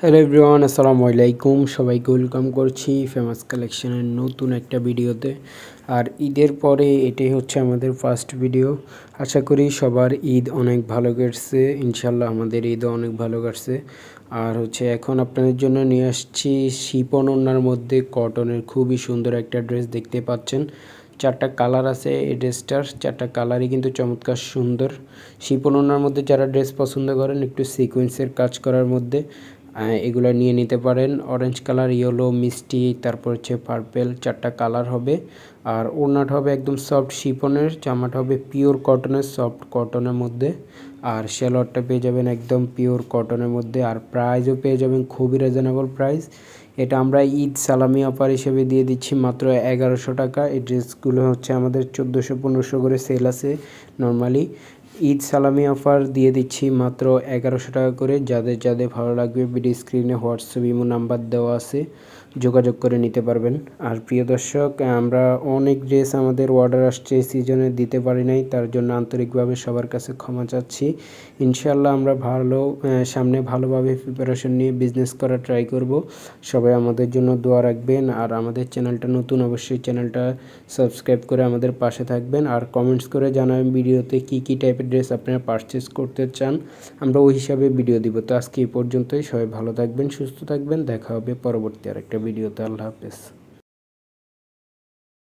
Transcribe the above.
Hello everyone, আসসালামু আলাইকুম। সবাইকে ওয়েলকাম করছি ফেমাস কালেকশনের নতুন একটা ভিডিওতে। আর ঈদের পরে এটাই হচ্ছে আমাদের ফার্স্ট ভিডিও। আশা করি সবার ঈদ অনেক ভালো কাটছে। ইনশাল্লাহ আমাদের ঈদও অনেক ভালো কাটছে। আর হচ্ছে এখন আপনাদের জন্য নিয়ে আসছি শিপন ওড়নার মধ্যে কটনের খুবই সুন্দর একটা ড্রেস দেখতে পাচ্ছেন। 4টা কালার আছে এই ড্রেসটার, 4টা কালারই কিন্তু চমৎকার সুন্দর। শিপন ওড়নার মধ্যে যারা ড্রেস পছন্দ করেন একটু সিকোয়েন্সের কাজ করার মধ্যে, এগুলো নিয়ে নিতে পারেন। অরেঞ্জ কালার, ইয়েলো, মিষ্টি, তারপর হচ্ছে পার্পেল, 4টা কালার হবে। আর ওড়নাটা হবে একদম সফট শিফনের, জামাটা হবে পিওর কটনের, সফট কটনের মধ্যে। আর সালোয়ারটা পেয়ে যাবেন একদম পিওর কটনের মধ্যে। আর প্রাইসও পেয়ে যাবেন খুবই রিজনেবল প্রাইস। এটা আমরা ঈদ সালামি অফার হিসেবে দিয়ে দিচ্ছি মাত্র 1100 টাকা। এই ড্রেসগুলো হচ্ছে আমাদের 1400-1500 করে সেল আছে নর্মালি। ঈদ সালামি অফার দিয়ে দিচ্ছি মাত্র 1100 টাকা করে। যাদের যাদের ভালো লাগবে ভিডিও স্ক্রিনে হোয়াটসঅ্যাপ ইমো নাম্বার দেওয়া আছে, যোগাযোগ করে নিতে পারবেন। আর প্রিয় দর্শক, আমরা অনেক ড্রেস আমাদের অর্ডার আসছে সিজনে দিতে পারি নাই, তার জন্য আন্তরিকভাবে সবার কাছে ক্ষমা চাচ্ছি। ইনশাল্লাহ আমরা সামনে ভালোভাবে প্রিপারেশন নিয়ে বিজনেস করার ট্রাই করব। সবাই আমাদের জন্য দোয়া রাখবেন। আর আমাদের চ্যানেলটা নতুন, অবশ্যই চ্যানেলটা সাবস্ক্রাইব করে আমাদের পাশে থাকবেন। আর কমেন্টস করে জানাবেন ভিডিওতে কী টাইপের ড্রেস আপনারা পারচেস করতে চান, আমরা ওই হিসাবে ভিডিও দিব। তো আজকে এই পর্যন্তই। সবাই ভালো থাকবেন, সুস্থ থাকবেন। দেখা হবে পরবর্তী আরেকটা ভিডিওতে। আল্লাহ হাফেজ।